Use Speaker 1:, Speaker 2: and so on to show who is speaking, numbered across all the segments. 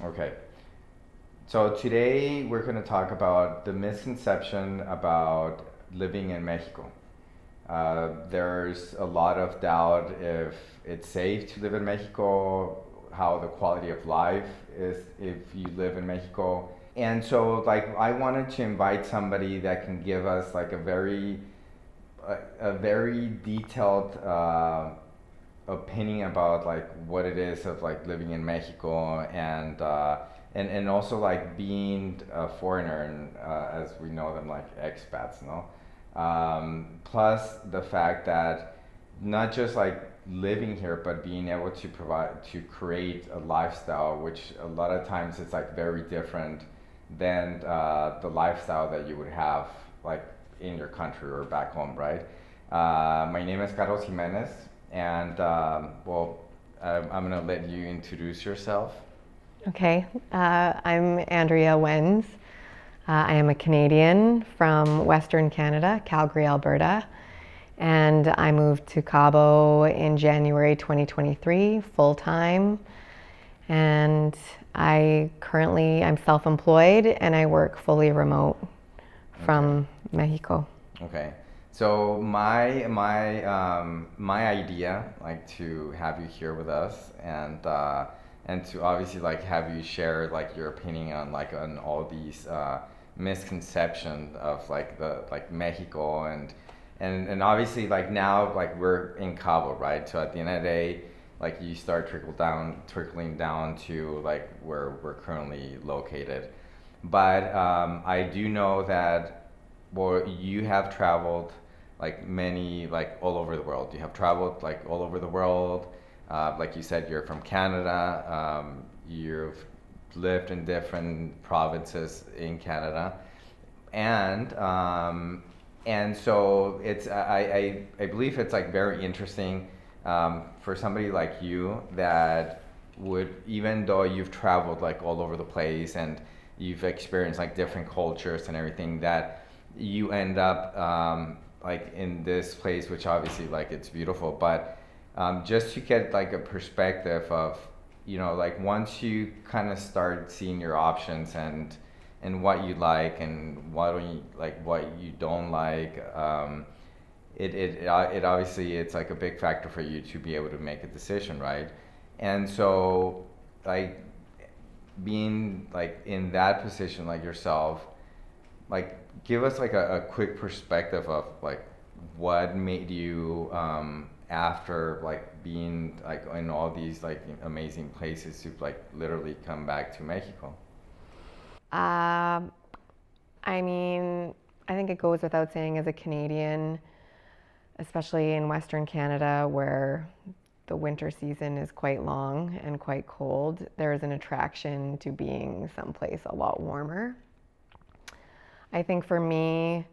Speaker 1: Okay. So today we're going to talk about the misconception about living in Mexico. There's a lot of doubt if it's safe to live in Mexico, how the quality of life is if you live in Mexico. And so, like, I wanted to invite somebody that can give us like a very detailed opinion about like what it is of like living in Mexico and also like being a foreigner and as we know them like expats, no. Plus the fact that not just like living here, but being able to provide to create a lifestyle, which a lot of times it's like very different than the lifestyle that you would have like in your country or back home, right? My name is Carlos Jimenez, and I'm gonna let you introduce yourself.
Speaker 2: Okay, I'm Andrea Wenz. I am a Canadian from Western Canada, Calgary, Alberta, and I moved to Cabo in January 2023 full time. And I'm self-employed and I work fully remote
Speaker 1: Okay.
Speaker 2: from Mexico.
Speaker 1: Okay. So my idea, like to have you here with us, and to obviously like have you share like your opinion on like on all these misconceptions of like the like Mexico and obviously like now like we're in Cabo, right? So at the end of the day, like you start trickling down to like where we're currently located. But I do know that, well, you have traveled like many, like all over the world. You have traveled like all over the world. Like you said, you're from Canada. You've lived in different provinces in Canada, and so I believe it's like very interesting for somebody like you that would, even though you've traveled like all over the place and you've experienced like different cultures and everything, that you end up like in this place, which obviously like it's beautiful, but just to get like a perspective of, you know, like once you kind of start seeing your options and what you like and what you don't like, it obviously it's like a big factor for you to be able to make a decision, right? And so like being like in that position like yourself, like give us like a quick perspective of like what made you after like being like in all these like amazing places to like literally come back to Mexico.
Speaker 2: Um, I mean, I think it goes without saying as a Canadian, especially in Western Canada where the winter season is quite long and quite cold, there is an attraction to being someplace a lot warmer. I think for me,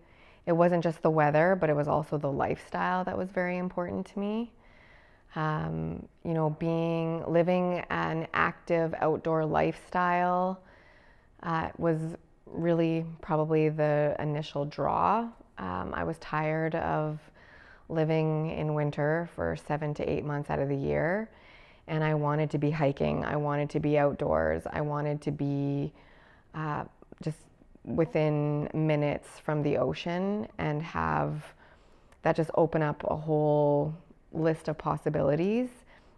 Speaker 2: it wasn't just the weather, but it was also the lifestyle that was very important to me. Living an active outdoor lifestyle was really probably the initial draw. I was tired of living in winter for 7 to 8 months out of the year, and I wanted to be hiking. I wanted to be outdoors. I wanted to be just within minutes from the ocean and have that just open up a whole list of possibilities.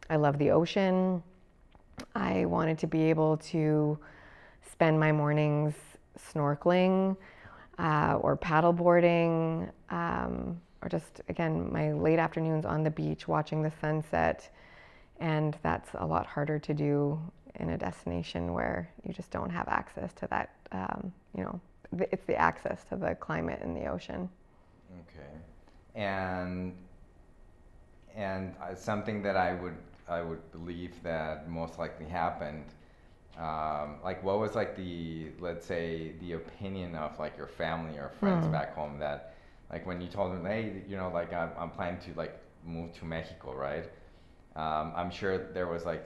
Speaker 2: I love the ocean. I wanted to be able to spend my mornings snorkeling or paddleboarding, or just, again, my late afternoons on the beach watching the sunset. And that's a lot harder to do in a destination where you just don't have access to that. It's the access to the climate and the ocean.
Speaker 1: Okay. And something that I would believe that most likely happened. Like, what was like the, let's say, the opinion of like your family or friends
Speaker 2: Hmm.
Speaker 1: back home that, like, when you told them, hey, you know, like I'm planning to like move to Mexico, right? I'm sure there was like,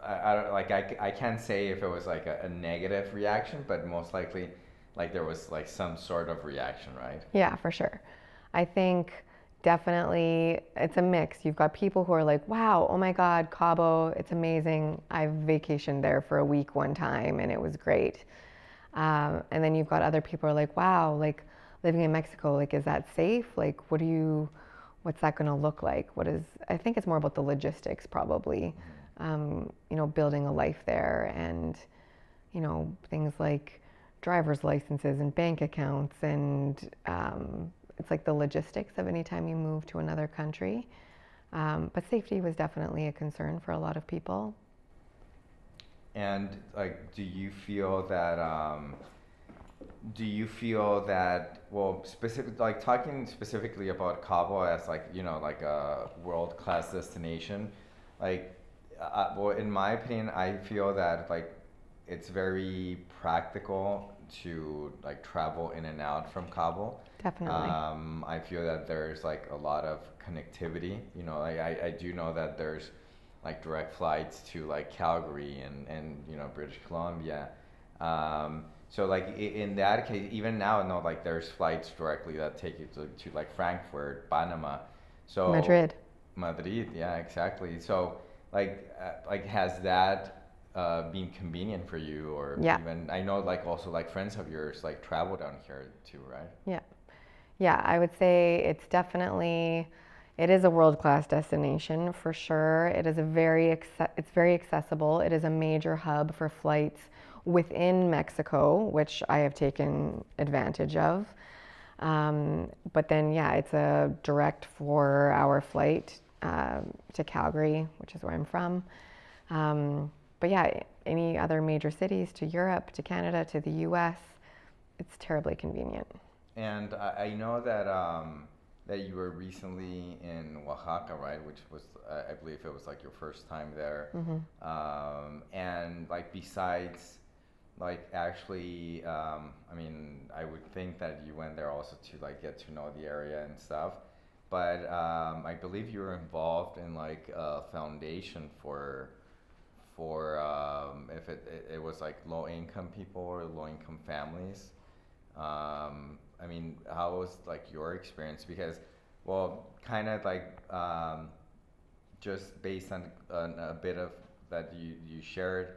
Speaker 1: I don't like I can't say if it was like a negative reaction, but most likely, like there was like some sort of reaction, right?
Speaker 2: Yeah, for sure. I think Definitely, it's a mix. You've got people who are like, wow, oh my God, Cabo, it's amazing. I've vacationed there for a week one time and it was great. And then you've got other people who are like, wow, like living in Mexico, like, is that safe? Like, what's that going to look like? I think it's more about the logistics probably, building a life there and, things like driver's licenses and bank accounts and it's like the logistics of any time you move to another country. But safety was definitely a concern for a lot of people.
Speaker 1: And like, well, specific, like talking specifically about Cabo as like, like a world-class destination, like, well, in my opinion, I feel that like it's very practical to like travel in and out from Cabo.
Speaker 2: Definitely.
Speaker 1: I feel that there's like a lot of connectivity. I do know that there's like direct flights to like Calgary and British Columbia. So like in that case, even now, no, like there's flights directly that take you to like Frankfurt, Panama. So
Speaker 2: Madrid.
Speaker 1: Madrid, yeah, exactly. So like has that been convenient for you, or
Speaker 2: Yeah.
Speaker 1: even I know like also like friends of yours like travel down here too, right?
Speaker 2: Yeah. Yeah, I would say it is a world-class destination for sure. It's very accessible. It is a major hub for flights within Mexico, which I have taken advantage of. But then, yeah, it's a direct 4-hour flight to Calgary, which is where I'm from. But yeah, any other major cities to Europe, to Canada, to the US, it's terribly convenient.
Speaker 1: And I know that that you were recently in Oaxaca, right? Which was, I believe, it was like your first time there. And like besides, like actually, I mean, I would think that you went there also to like get to know the area and stuff. But I believe you were involved in like a foundation for if it was like low income people or low income families. I mean, how was like your experience? Because, well, kind of like just based on a bit of that you shared,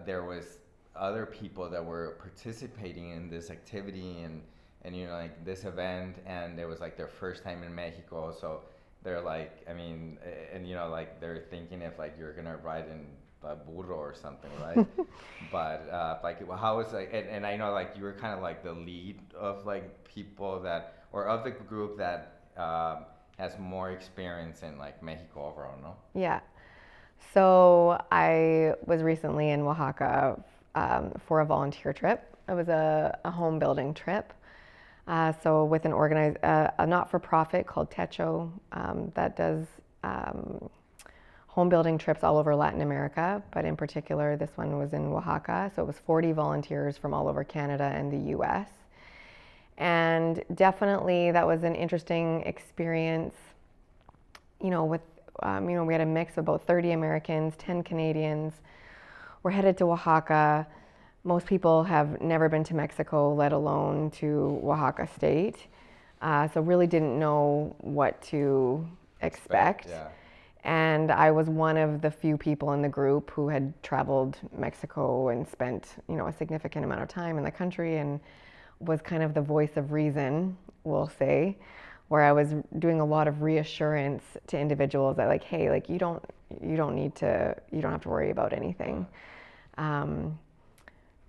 Speaker 1: there was other people that were participating in this activity and like this event, and it was like their first time in Mexico, so they're like, I mean, and like they're thinking if like you're gonna ride in a burro or something, right? But like, how is like, and I know like you were kind of like the lead of like people that, or of the group that has more experience in like Mexico overall, no?
Speaker 2: Yeah. So I was recently in Oaxaca for a volunteer trip. It was a home building trip. So with a not-for-profit called Techo that does home building trips all over Latin America, but in particular, this one was in Oaxaca. So it was 40 volunteers from all over Canada and the US. And definitely that was an interesting experience, with, we had a mix of about 30 Americans, 10 Canadians. We're headed to Oaxaca. Most people have never been to Mexico, let alone to Oaxaca State. So really didn't know what to expect.
Speaker 1: Yeah.
Speaker 2: And I was one of the few people in the group who had traveled Mexico and spent, a significant amount of time in the country and was kind of the voice of reason, we'll say, where I was doing a lot of reassurance to individuals that like, hey, like you don't have to worry about anything.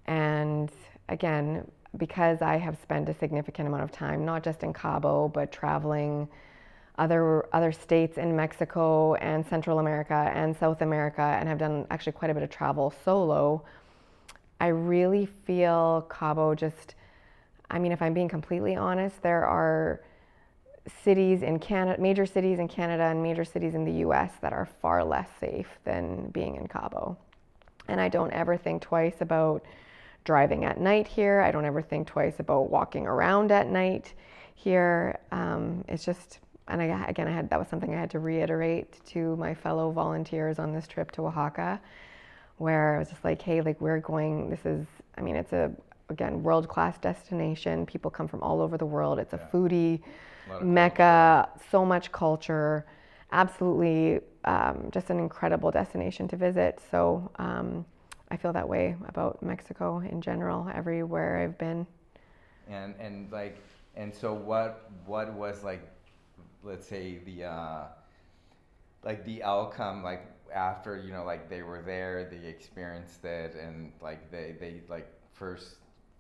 Speaker 2: And again, because I have spent a significant amount of time, not just in Cabo, but traveling other states in Mexico and Central America and South America, and have done actually quite a bit of travel solo, I really feel Cabo just, I mean, if I'm being completely honest, there are cities in Canada, major cities in Canada and major cities in the US that are far less safe than being in Cabo. And I don't ever think twice about driving at night here. I don't ever think twice about walking around at night here. It's just, and that was something I had to reiterate to my fellow volunteers on this trip to Oaxaca, where I was just like, hey, like it's again, world-class destination. People come from all over the world. It's a foodie
Speaker 1: A lot of
Speaker 2: mecca, so much culture. Absolutely, just an incredible destination to visit. So I feel that way about Mexico in general, everywhere I've been.
Speaker 1: And like, and so what was like, let's say the outcome, like after, you know, like they were there, they experienced it, and like they like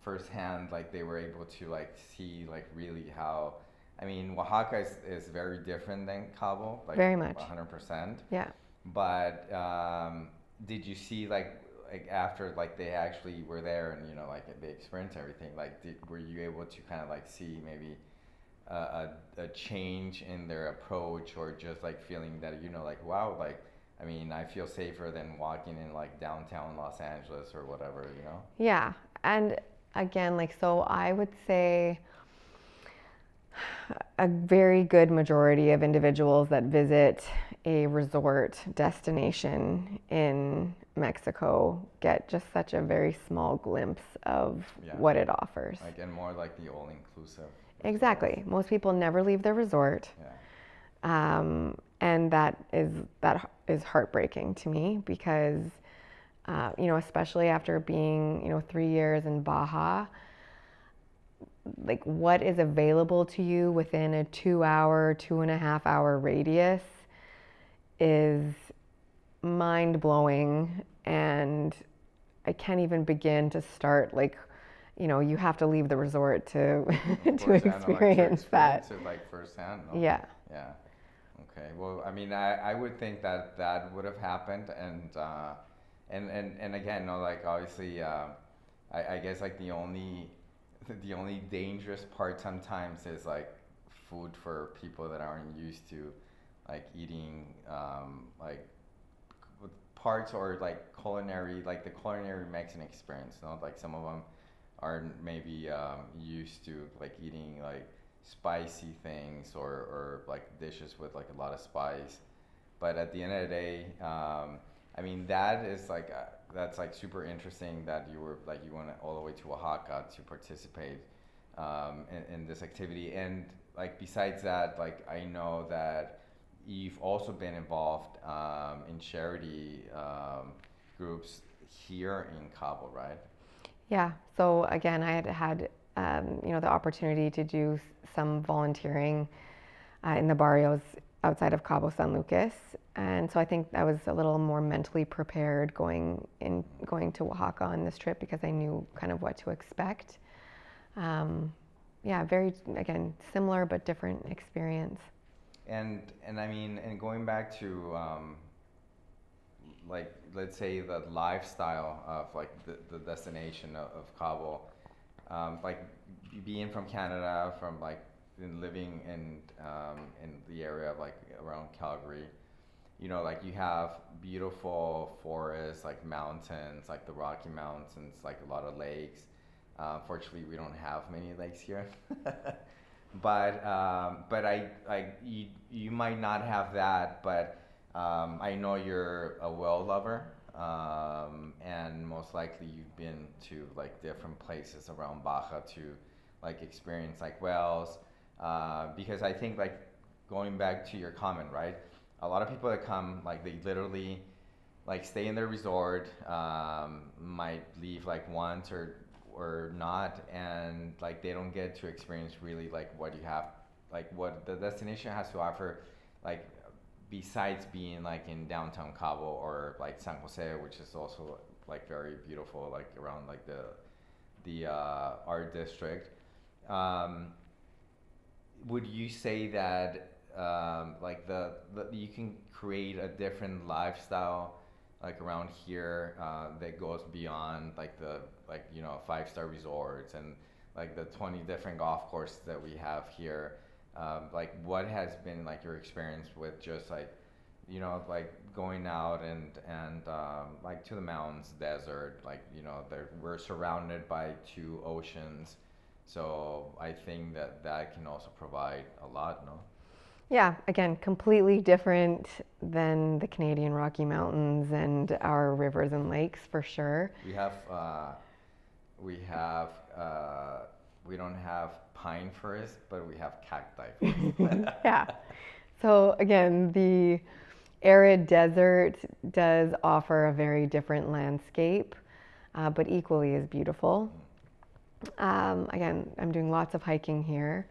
Speaker 1: firsthand, like they were able to like see like really how, I mean, Oaxaca is very different than Cabo, like
Speaker 2: Very much.
Speaker 1: 100%.
Speaker 2: Yeah.
Speaker 1: But did you see like after like they actually were there and, you know, like they experienced everything, like were you able to kind of like see maybe a change in their approach, or just like feeling that, you know, like wow, like I mean, I feel safer than walking in like downtown Los Angeles or whatever, you know?
Speaker 2: Yeah. And again, like, so I would say a very good majority of individuals that visit a resort destination in Mexico get just such a very small glimpse of what it offers.
Speaker 1: Like, and more like the all-inclusive.
Speaker 2: Exactly. Most people never leave their resort.
Speaker 1: Yeah.
Speaker 2: And that is heartbreaking to me because, you know, especially after being, you know, 3 years in Baja, like what is available to you within a 2-hour, 2.5-hour radius is mind blowing. And I can't even begin to start, like, you know, you have to leave the resort to to experience that.
Speaker 1: It like firsthand. No?
Speaker 2: Yeah.
Speaker 1: Yeah. Okay. Well, I mean, I would think that that would have happened, and again, no, like obviously, I guess like the only dangerous part sometimes is like food for people that aren't used to like eating like parts, or like culinary, like the culinary Mexican experience, no? Like some of them are maybe used to like eating like spicy things, or like dishes with like a lot of spice. But at the end of the day, I mean, that is like that's like super interesting that you were like you went all the way to Oaxaca to participate in this activity. And like besides that, like I know that you've also been involved in charity groups here in Cabo, right?
Speaker 2: Yeah. So again, I had you know, the opportunity to do some volunteering in the barrios outside of Cabo San Lucas, and so I think I was a little more mentally prepared going to Oaxaca on this trip because I knew kind of what to expect. Yeah, very, again, similar but different experience.
Speaker 1: And I mean, and going back to like let's say the lifestyle of like the destination of Cabo, like being from Canada, from like living in the area of like around Calgary, you know, like you have beautiful forests, like mountains, like the Rocky Mountains, like a lot of lakes. Fortunately, we don't have many lakes here. But you might not have that, but I know you're a whale lover, and most likely you've been to like different places around Baja to like experience like whales, because I think like going back to your comment, right? A lot of people that come, like they literally like stay in their resort, might leave like once or not, and like they don't get to experience really like what you have, like what the destination has to offer, like besides being like in downtown Cabo or like San Jose, which is also like very beautiful, like around like the art district. Um, would you say that like the you can create a different lifestyle like around here that goes beyond like the like, you know, 5-star resorts and like the 20 different golf courses that we have here? Like what has been like your experience with just like, you know, like going out and like to the mountains, desert, like, you know, we're surrounded by 2 oceans, so I think that that can also provide a lot, no?
Speaker 2: Yeah, again, completely different than the Canadian Rocky Mountains and our rivers and lakes for sure.
Speaker 1: We have we have we don't have pine forest, but we have cacti forest.
Speaker 2: Yeah. So again, the arid desert does offer a very different landscape, but equally as beautiful. Again, I'm doing lots of hiking here,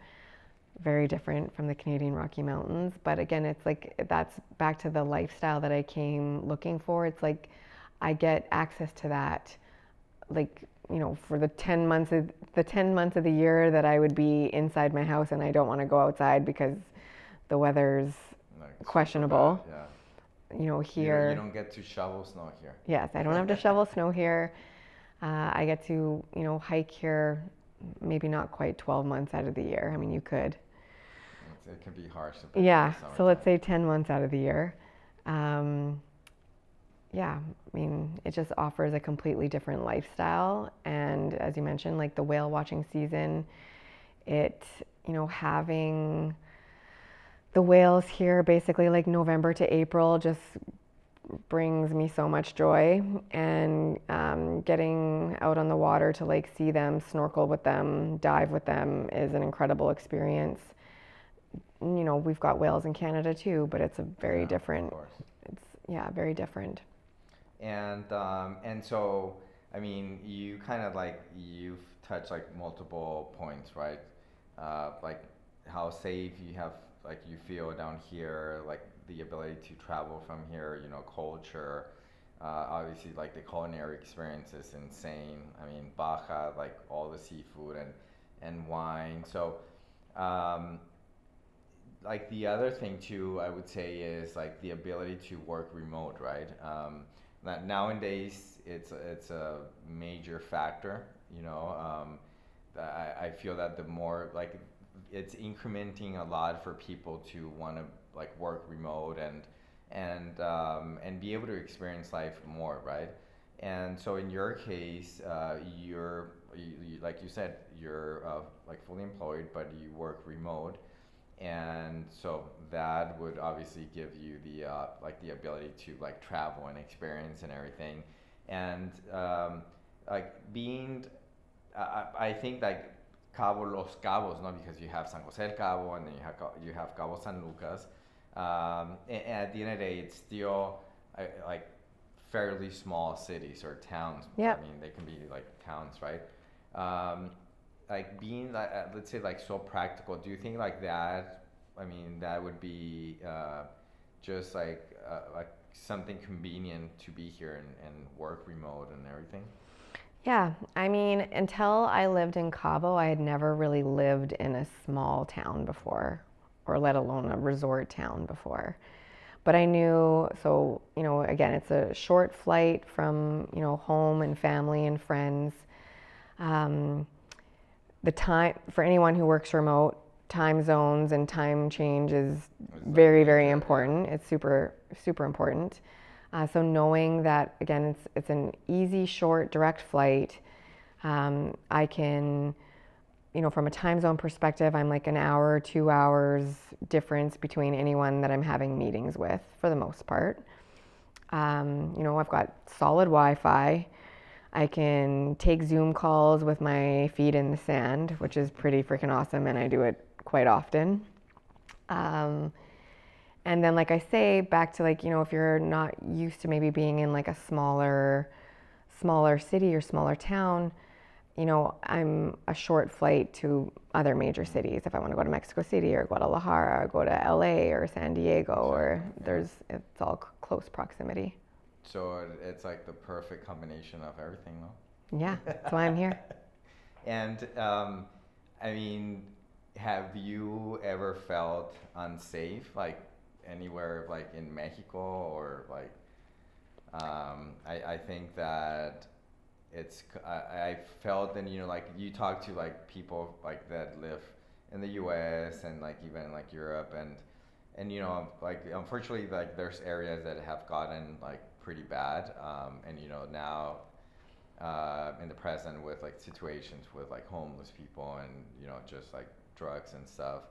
Speaker 2: very different from the Canadian Rocky Mountains. But again, it's like that's back to the lifestyle that I came looking for. It's like I get access to that, like, for the 10 months of the year that I would be inside my house and I don't want to go outside because the weather's
Speaker 1: Like,
Speaker 2: questionable.
Speaker 1: yeah.
Speaker 2: Here.
Speaker 1: You don't get to shovel snow here.
Speaker 2: Yes, I don't have to shovel snow here. I get to, hike here maybe not quite 12 months out of the year. I mean, you could.
Speaker 1: It can be harsh.
Speaker 2: Yeah, so let's say 10 months out of the year. Yeah, I mean, it just offers a completely different lifestyle. And as you mentioned, like the whale watching season, having the whales here basically like November to April just brings me so much joy. And getting out on the water to like see them, snorkel with them, dive with them is an incredible experience. We've got whales in Canada too, but it's a very different. It's very different.
Speaker 1: And so, I mean, you kind of like you've touched like multiple points, right? Like how safe you feel down here, like the ability to travel from here, culture. Obviously, like the culinary experience is insane. I mean, Baja, like all the seafood and wine. So, like the other thing too, I would say is like the ability to work remote, right? That nowadays it's a major factor. I feel that the more like it's incrementing a lot for people to want to like work remote and be able to experience life more, right? And so in your case, like you said, you're like fully employed, but you work remote, and so that would obviously give you the like the ability to like travel and experience and everything, and like being I think like Cabo Los Cabos, no, because you have San Jose del Cabo and then you have Cabo San Lucas. And at the end of the day, it's still like fairly small cities or towns.
Speaker 2: Yeah.
Speaker 1: I mean, they can be like towns, right? Um, like being like let's say like so practical. Do you think like that? I mean, that would be just like something convenient to be here and work remote and everything.
Speaker 2: Yeah, I mean, until I lived in Cabo, I had never really lived in a small town before, or let alone a resort town before. But I knew, so, again, it's a short flight from, home and family and friends. Um, the time, for anyone who works remote, time zones and time change is very, very important. It's super, super important. So knowing that, again, it's an easy, short, direct flight. I can, from a time zone perspective, I'm like an hour, 2 hours difference between anyone that I'm having meetings with for the most part. I've got solid Wi-Fi. I can take Zoom calls with my feet in the sand, which is pretty freaking awesome, and I do it quite often. And then, like I say, back to like, if you're not used to maybe being in like a smaller city or smaller town, I'm a short flight to other major cities. If I want to go to Mexico City or Guadalajara or go to LA or San Diego, or it's all close proximity.
Speaker 1: So it's like the perfect combination of everything, no?
Speaker 2: Yeah, that's why I'm here.
Speaker 1: And I mean, have you ever felt unsafe, like anywhere, like in Mexico or like? I think that I felt, and like you talk to like people like that live in the U.S. and like even like Europe and like unfortunately like there's areas that have gotten like pretty bad, and now in the present with like situations with like homeless people and just like drugs and stuff.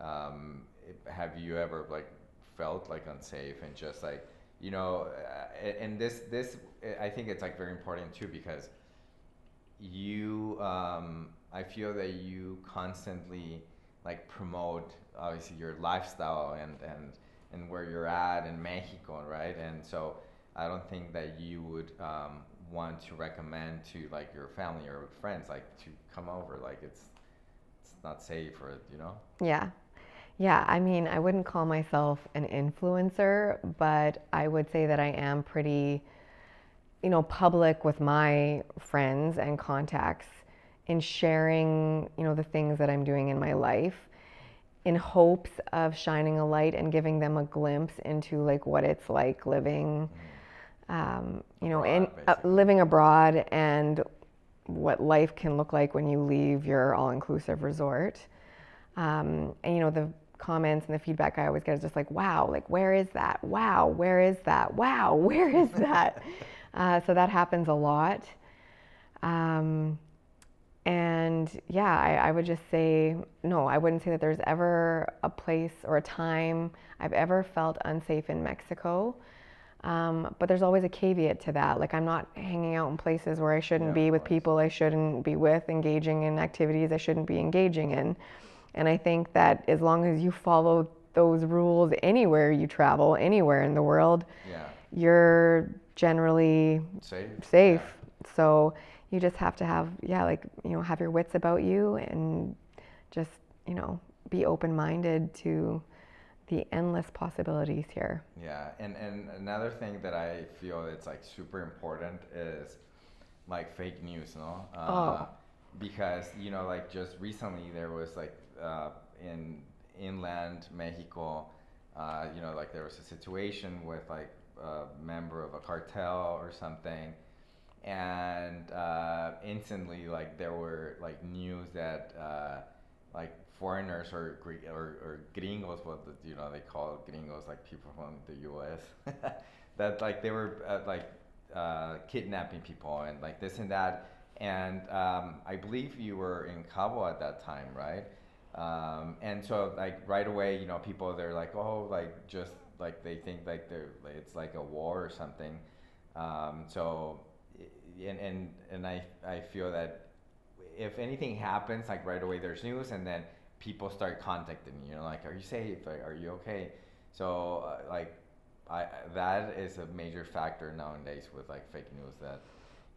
Speaker 1: Have you ever like felt like unsafe and just like and this I think it's like very important too, because you I feel that you constantly like promote obviously your lifestyle and where you're at in Mexico, right? And so I don't think that you would want to recommend to like your family or friends like to come over. Like it's not safe or you know.
Speaker 2: Yeah. Yeah, I mean, I wouldn't call myself an influencer, but I would say that I am pretty, public with my friends and contacts in sharing, the things that I'm doing in my life in hopes of shining a light and giving them a glimpse into like what it's like living,
Speaker 1: Abroad, basically.
Speaker 2: living abroad and what life can look like when you leave your all-inclusive resort. And the comments and the feedback I always get is just like, wow, like where is that? Wow, where is that? Wow, where is that? So that happens a lot. And yeah, I would just say, no, I wouldn't say that there's ever a place or a time I've ever felt unsafe in Mexico. But there's always a caveat to that. Like I'm not hanging out in places where I shouldn't
Speaker 1: Yeah,
Speaker 2: be
Speaker 1: of
Speaker 2: with
Speaker 1: course.
Speaker 2: people I shouldn't be with, engaging in activities I shouldn't be engaging in. And I think that as long as you follow those rules anywhere you travel, anywhere in the world,
Speaker 1: Yeah.
Speaker 2: you're generally
Speaker 1: Safe.
Speaker 2: safe.
Speaker 1: Yeah.
Speaker 2: So you just have to have, have your wits about you and just, be open-minded to the endless possibilities here.
Speaker 1: Yeah, and another thing that I feel it's like super important is like fake news, no?
Speaker 2: Oh,
Speaker 1: Because like just recently there was like in inland Mexico, like there was a situation with like a member of a cartel or something, and instantly like there were like news that like foreigners or gringos, what they call gringos, like people from the U.S. that like they were kidnapping people and like this and that. And I believe you were in Cabo at that time, right? And so like right away, people they're like, oh, like just like they think like it's like a war or something. So and I feel that if anything happens, like right away there's news, and then people start contacting you. Like, are you safe? Like, are you okay? So like, I that is a major factor nowadays with like fake news that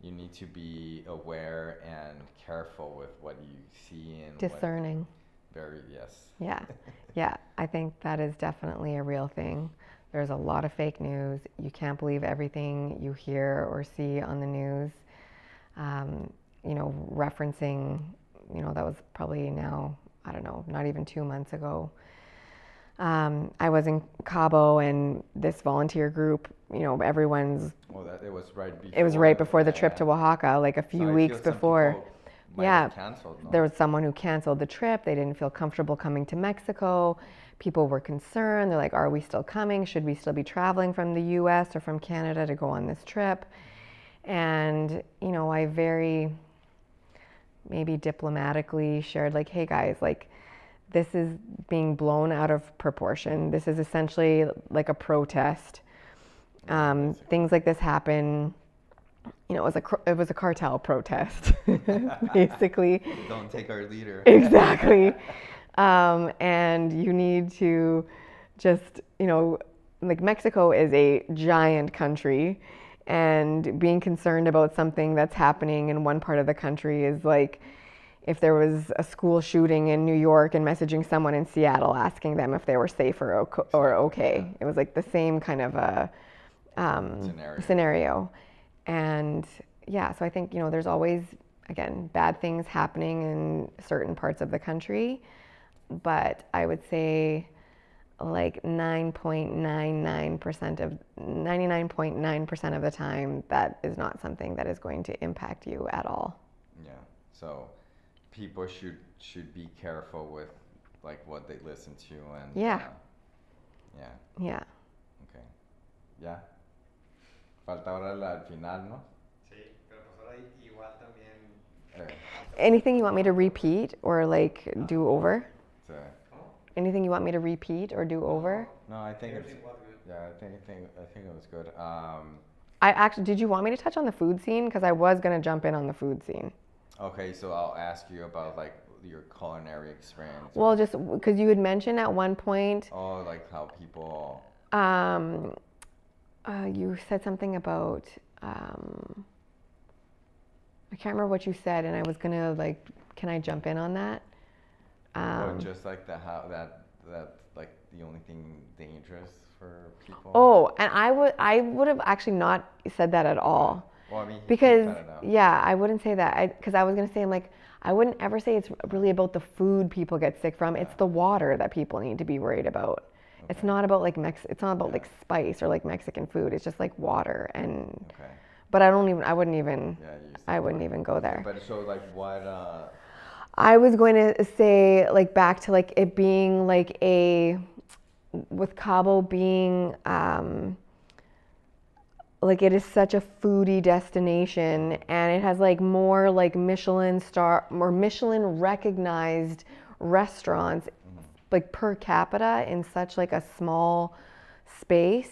Speaker 1: you need to be aware and careful with what you see and
Speaker 2: discerning.
Speaker 1: Very yes.
Speaker 2: Yeah, yeah. I think that is definitely a real thing. There's a lot of fake news. You can't believe everything you hear or see on the news. Referencing, that was probably now, I don't know, not even 2 months ago. I was in Cabo and this volunteer group, everyone's.
Speaker 1: Well, that it was right before.
Speaker 2: It was right before the
Speaker 1: yeah,
Speaker 2: trip to Oaxaca, like a
Speaker 1: So
Speaker 2: few
Speaker 1: I
Speaker 2: weeks
Speaker 1: feel some
Speaker 2: before.
Speaker 1: people might
Speaker 2: Yeah,
Speaker 1: have canceled. No?
Speaker 2: there was someone who canceled the trip. They didn't feel comfortable coming to Mexico. People were concerned. They're like, are we still coming? Should we still be traveling from the US or from Canada to go on this trip? And, I very maybe diplomatically shared like, hey guys, like this is being blown out of proportion. This is essentially like a protest. Things like this happen. It was a cartel protest, basically.
Speaker 1: Don't take our leader.
Speaker 2: Exactly. And you need to just, like Mexico is a giant country, and being concerned about something that's happening in one part of the country is like if there was a school shooting in New York and messaging someone in Seattle asking them if they were safe or okay. It was like the same kind of a scenario. And yeah, so I think, there's always, again, bad things happening in certain parts of the country, but I would say like 99.9% of the time, that is not something that is going to impact you at all.
Speaker 1: Yeah. So people should be careful with like what they listen to and
Speaker 2: Yeah.
Speaker 1: yeah.
Speaker 2: Yeah.
Speaker 1: Okay. Ya. Falta ahora al final, ¿no?
Speaker 3: Sí, pero pues ahora igual también.
Speaker 2: Anything you want me to repeat or like do over?
Speaker 1: So,
Speaker 2: Anything you want me to repeat or do over?
Speaker 1: no, I think it's
Speaker 3: Everything was good.
Speaker 1: yeah. I think it was good.
Speaker 2: Did you want me to touch on the food scene? Because I was going to jump in on the food scene.
Speaker 1: Okay, so I'll ask you about like your culinary experience
Speaker 2: Well,
Speaker 1: or
Speaker 2: just because you had mentioned at one point,
Speaker 1: oh, like how people.
Speaker 2: um, you said something about, um, I can't remember what you said, and I was gonna like, can I jump in on that?
Speaker 1: Or
Speaker 2: Um,
Speaker 1: just like the how that like the only thing dangerous for people.
Speaker 2: oh, and I would have actually not said that at
Speaker 1: Okay.
Speaker 2: all.
Speaker 1: Well, I mean, you can
Speaker 2: Because
Speaker 1: cut it out.
Speaker 2: yeah, I wouldn't say that. Because I was gonna say, I'm like, I wouldn't ever say it's really about the food people get sick from. It's
Speaker 1: Yeah.
Speaker 2: the water that people need to be worried about. It's
Speaker 1: Okay.
Speaker 2: not about like It's not about
Speaker 1: Yeah.
Speaker 2: like spice or like Mexican food. It's just like water and.
Speaker 1: Okay.
Speaker 2: But I don't even. I wouldn't even.
Speaker 1: Yeah, you
Speaker 2: I
Speaker 1: stick to
Speaker 2: wouldn't
Speaker 1: it.
Speaker 2: even go
Speaker 1: Okay,
Speaker 2: there.
Speaker 1: but so like what?
Speaker 2: I was going to say like back to like it being like a with Cabo being like it is such a foodie destination and it has like more like Michelin star or Michelin recognized restaurants like per capita in such like a small space.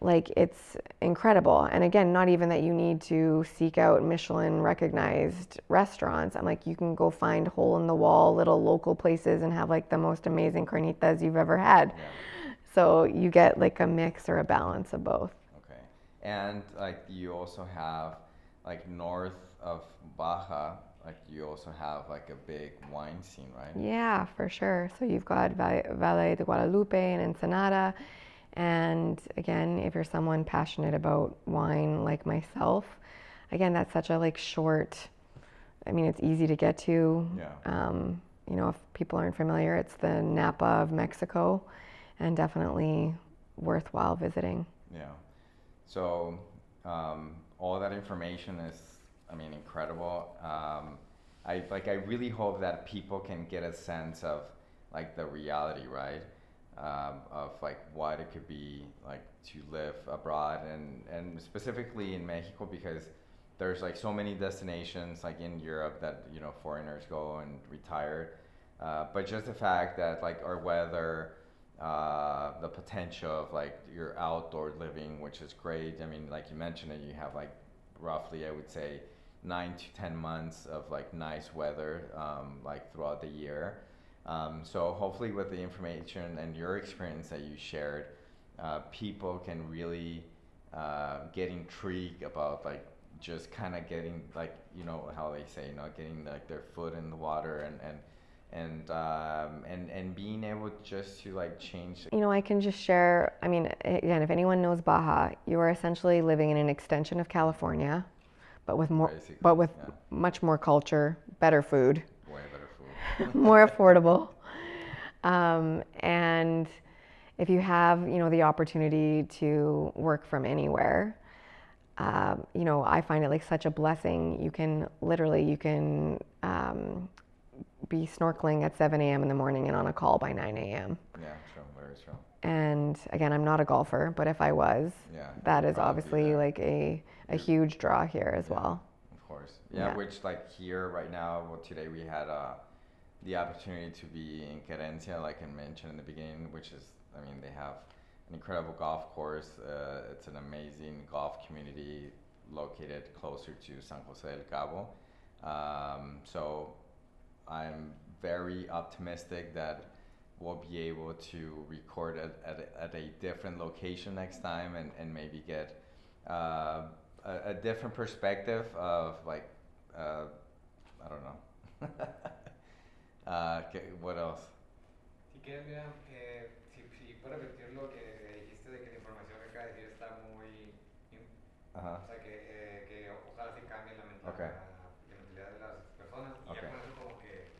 Speaker 2: Like it's incredible. And again, not even that you need to seek out Michelin recognized restaurants. I'm like you can go find hole in the wall little local places and have like the most amazing carnitas you've ever had.
Speaker 1: Yeah.
Speaker 2: So you get like a mix or a balance of both.
Speaker 1: Okay. And like you also have like north of Baja, like you also have like a big wine scene, right?
Speaker 2: Yeah, for sure. So you've got Valle de Guadalupe and Ensenada. And again, if you're someone passionate about wine like myself, again, that's such a like short, I mean, it's easy to get to.
Speaker 1: Yeah.
Speaker 2: If people aren't familiar, it's the Napa of Mexico and definitely worthwhile visiting.
Speaker 1: Yeah. So all that information is, I mean, incredible. I really hope that people can get a sense of like the reality, right? Of like what it could be like to live abroad and specifically in Mexico because there's like so many destinations like in Europe that foreigners go and retire, but just the fact that like our weather, the potential of like your outdoor living, which is great. I mean, like you mentioned it, you have like roughly, I would say, 9 to 10 months of like nice weather, like throughout the year. So hopefully, with the information and your experience that you shared, people can really get intrigued about like just kind of getting like how they say getting like their foot in the water and being able just to like change.
Speaker 2: I can just share. I mean, again, if anyone knows Baja, you are essentially living in an extension of California, but with more,
Speaker 1: Basically,
Speaker 2: but with
Speaker 1: yeah.
Speaker 2: much more culture, better food,
Speaker 1: Way better food.
Speaker 2: more affordable. And if you have, the opportunity to work from anywhere, I find it like such a blessing. You can be snorkeling at 7 a.m. in the morning and on a call by 9 a.m.
Speaker 1: Yeah, true, very true.
Speaker 2: And again, I'm not a golfer, but if I was,
Speaker 1: Yeah,
Speaker 2: that
Speaker 1: you'd
Speaker 2: is
Speaker 1: probably be
Speaker 2: obviously
Speaker 1: there.
Speaker 2: like a huge draw here as
Speaker 1: Yeah,
Speaker 2: well.
Speaker 1: of course. Yeah,
Speaker 2: Yeah.
Speaker 1: which like here right now, well, today we had the opportunity to be in Querencia, like I mentioned in the beginning, which is, I mean, they have an incredible golf course. It's an amazing golf community located closer to San Jose del Cabo. So I'm very optimistic that we'll be able to record at a different location next time and maybe get a different perspective of like, I don't know. What else?
Speaker 3: Si quieres, mira, si puedo repetir lo que dijiste de que la información que acaba de decir está muy.
Speaker 1: Uh-huh.
Speaker 3: O sea, que ojalá se cambie
Speaker 1: Okay.
Speaker 3: la mentalidad de las personas. Y
Speaker 1: Okay.
Speaker 3: ya con eso, como que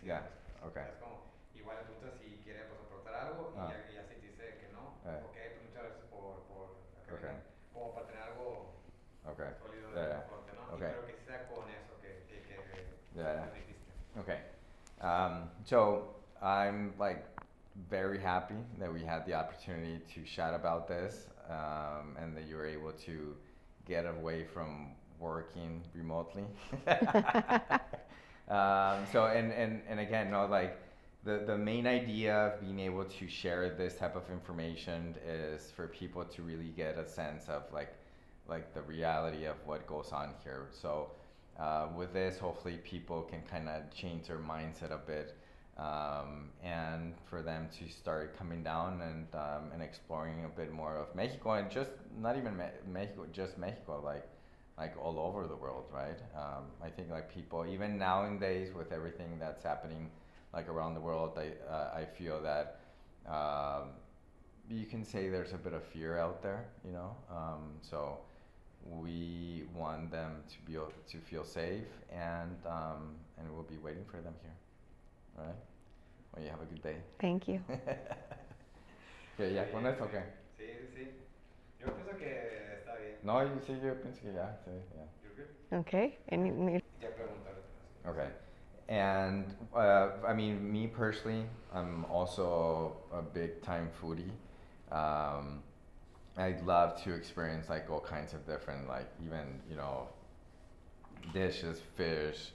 Speaker 3: sí.
Speaker 1: Yeah.
Speaker 3: Pues,
Speaker 1: Okay.
Speaker 3: es como, igual le preguntas si quiere pues, aportar algo y ya si te dice que no. Ok, pues muchas gracias por que
Speaker 1: Okay.
Speaker 3: vengan. Como para tener algo
Speaker 1: Okay.
Speaker 3: sólido de
Speaker 1: Yeah.
Speaker 3: aporte, ¿no?
Speaker 1: Okay.
Speaker 3: Y creo que sí sea con eso que
Speaker 1: Yeah.
Speaker 3: dijiste.
Speaker 1: Okay. So I'm like very happy that we had the opportunity to chat about this, and that you were able to get away from working remotely. So and again, no, like the main idea of being able to share this type of information is for people to really get a sense of like the reality of what goes on here. So with this, hopefully people can kind of change their mindset a bit, and for them to start coming down and exploring a bit more of Mexico, and just not even Mexico, just Mexico, like all over the world, right? I think like people even nowadays with everything that's happening like around the world, I feel that you can say there's a bit of fear out there, you know. So we want them to be to feel safe, and we'll be waiting for them here, right? Well, you have a good day.
Speaker 2: Thank you.
Speaker 1: Okay, ya, con eso, okay.
Speaker 3: Sí, sí, sí. Yo pienso que está bien.
Speaker 1: No, sí, yo pienso que ya, sí, ya.
Speaker 3: You're good?
Speaker 2: Okay.
Speaker 3: Ya preguntarle.
Speaker 1: Okay. And I mean, me personally, I'm also a big time foodie. Um, I'd love to experience like all kinds of different, like even, you know, dishes, fish,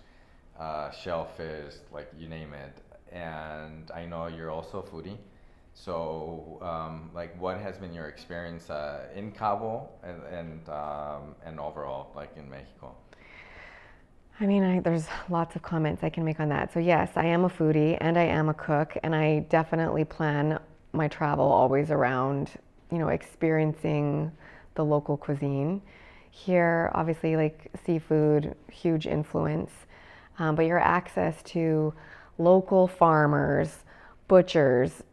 Speaker 1: shellfish, like you name it. And I know you're also a foodie. So, like, what has been your experience in Cabo and overall, like in Mexico?
Speaker 2: I mean, there's lots of comments I can make on that. So yes, I am a foodie and I am a cook, and I definitely plan my travel always around, experiencing the local cuisine. Here, obviously, like seafood, huge influence, but your access to local farmers, butchers,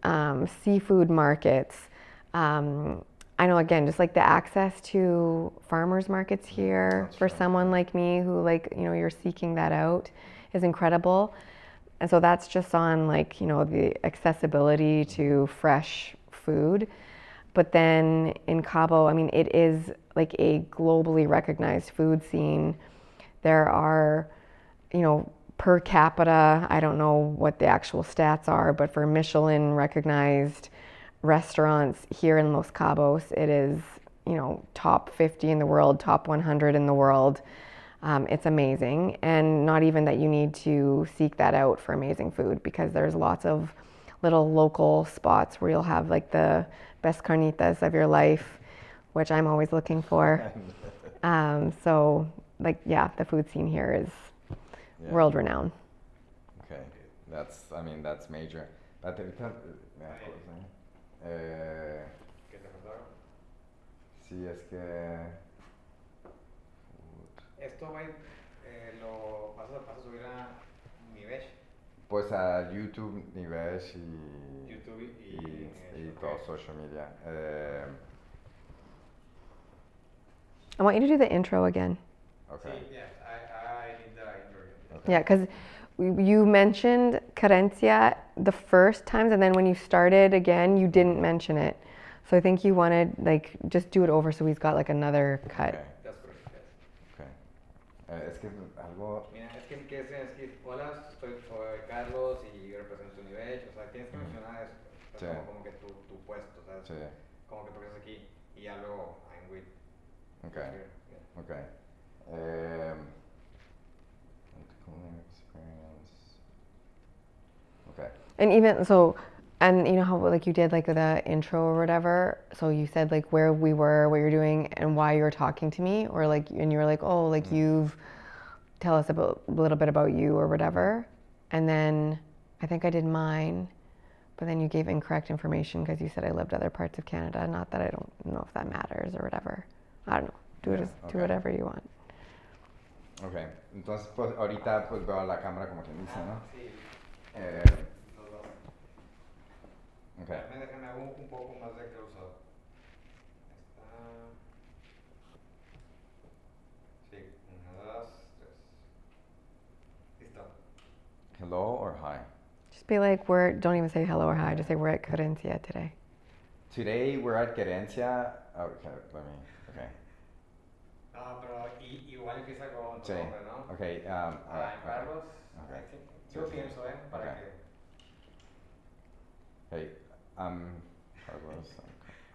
Speaker 2: seafood markets. I know, again, just like the access to farmers markets here
Speaker 1: That's
Speaker 2: for
Speaker 1: true.
Speaker 2: someone like me who, like, you're seeking that out is incredible. And so that's just on, like, the accessibility to fresh food. But then in Cabo, I mean, it is like a globally recognized food scene. There are, per capita, I don't know what the actual stats are, but for Michelin recognized restaurants here in Los Cabos, it is, top 50 in the world, top 100 in the world. It's amazing. And not even that you need to seek that out for amazing food, because there's lots of little local spots where you'll have like the best carnitas of your life, which I'm always looking for. So like, yeah, the food scene here is world renowned.
Speaker 1: Okay, that's major. But
Speaker 3: ¿Qué te faltaba?
Speaker 1: sí, es que
Speaker 3: Esto va a lo vas a subir a NIVESH.
Speaker 1: pues a YouTube, NIVESH
Speaker 3: YouTube y
Speaker 1: y
Speaker 3: NIVESH,
Speaker 1: todo
Speaker 3: okay.
Speaker 1: social media.
Speaker 2: I want you to do the intro again.
Speaker 1: Okay.
Speaker 3: Sí, yes, I need the intro.
Speaker 1: Okay.
Speaker 2: Yeah, because you mentioned carencia the first times, and then when you started again, you didn't mention it. So I think you wanted, like, just do it over so he's got like another cut.
Speaker 1: Okay.
Speaker 3: That's correct, yes.
Speaker 1: Okay. Es que algo.
Speaker 3: Mira, es que si quieres tienes que decir, hola, soy Carlos y yo represento NIVESH. O sea, tienes que mencionar eso. O sea,
Speaker 1: Sí.
Speaker 3: como que tu puesto, ¿sabes?
Speaker 1: Sí.
Speaker 3: Como que porque estás aquí y ya luego I'm with.
Speaker 1: Okay.
Speaker 3: Yeah.
Speaker 1: Okay. Experience. Okay.
Speaker 2: And even so, and you know how like you did like the intro or whatever. So you said like where we were, what you're doing, and why you were talking to me, or like, and you were like, oh, like you've tell us about a little bit about you or whatever. And then I think I did mine, but then you gave incorrect information because you said I lived other parts of Canada. Not that I don't know if that matters or whatever. I don't know. Do whatever you want.
Speaker 1: Okay. Entonces, pues ahorita pues veo a la cámara como quien dice, ¿no?
Speaker 3: Sí. Los dos.
Speaker 1: Okay.
Speaker 3: Déjame hago un poco más de close-up. Está. Sí, 1, 2, 3. Listo.
Speaker 1: Hello or hi?
Speaker 2: Just be like, don't even say hello or hi. Just say we're at Carencia today.
Speaker 1: Today we're at Querencia. Okay, okay.
Speaker 3: No, pero igual empieza con tu
Speaker 1: Sí.
Speaker 3: nombre, ¿no?
Speaker 1: Okay.
Speaker 3: Carlos.
Speaker 1: Okay.
Speaker 3: Yo pienso, para
Speaker 1: Okay.
Speaker 3: que.
Speaker 1: Hey, I'm Carlos.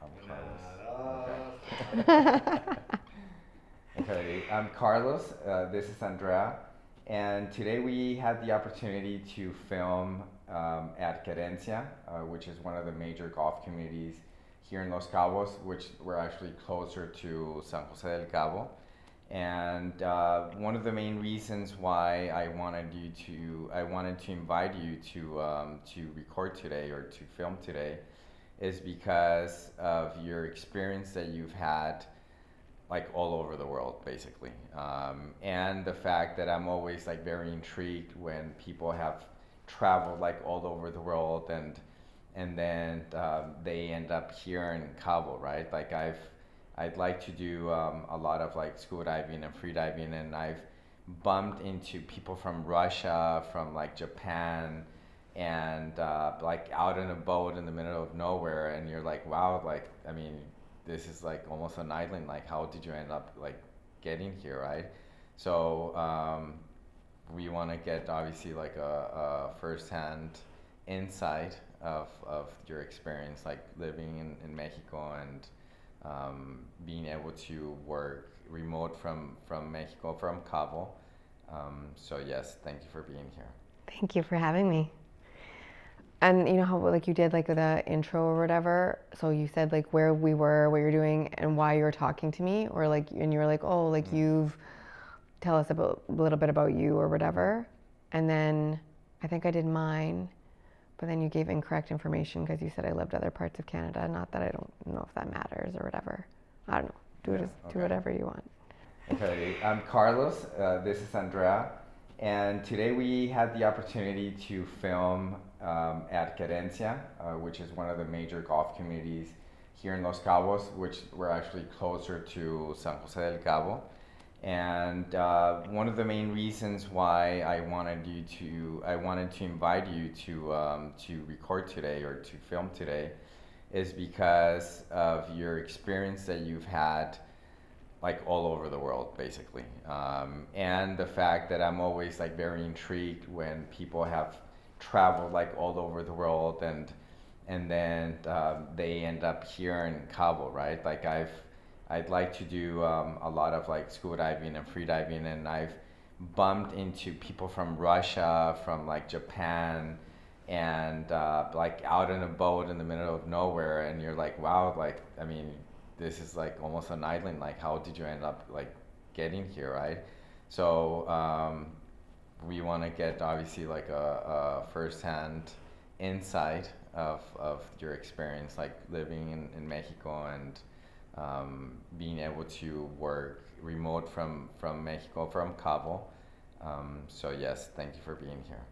Speaker 1: I'm Carlos.
Speaker 3: Okay.
Speaker 1: Okay, I'm Carlos. This is Andrea. And today we had the opportunity to film at Querencia, which is one of the major golf communities here in Los Cabos, which we're actually closer to San Jose del Cabo. And one of the main reasons why I wanted to invite you to record today or to film today is because of your experience that you've had like all over the world basically, and the fact that I'm always like very intrigued when people have traveled like all over the world and then they end up here in Cabo, right? Like I'd like to do a lot of like scuba diving and free diving, and I've bumped into people from Russia, from like Japan, and like out in a boat in the middle of nowhere, and you're like, wow, like I mean, this is like almost an island. Like, how did you end up like getting here, right? So we want to get obviously like a first-hand insight of your experience, like living in Mexico and being able to work remote from Mexico, from Cabo. So yes, thank you for being here.
Speaker 2: Thank you for having me. And you know how like you did like the intro or whatever, so you said like where we were, what you're doing, and why you were talking to me, or like, and you were like, oh, like you've tell us about a little bit about you or whatever. And then I think I did mine, but then you gave incorrect information because you said I lived other parts of Canada. Not that I don't know if that matters or whatever. I don't know. Do whatever you want.
Speaker 1: Okay, I'm Carlos. This is Andrea. And today we had the opportunity to film at Querencia, which is one of the major golf communities here in Los Cabos, which we're actually closer to San Jose del Cabo. And one of the main reasons why I wanted to invite you to record today or to film today is because of your experience that you've had like all over the world basically, and the fact that I'm always like very intrigued when people have traveled like all over the world and then they end up here in Cabo, right? Like I'd like to do a lot of like scuba diving and free diving, and I've bumped into people from Russia, from like Japan, and like out in a boat in the middle of nowhere, and you're like, wow, like I mean, this is like almost an island. Like, how did you end up like getting here, right? So we want to get obviously like a first-hand insight of your experience, like living in Mexico and being able to work remote from Mexico, from Cabo. So yes, thank you for being here.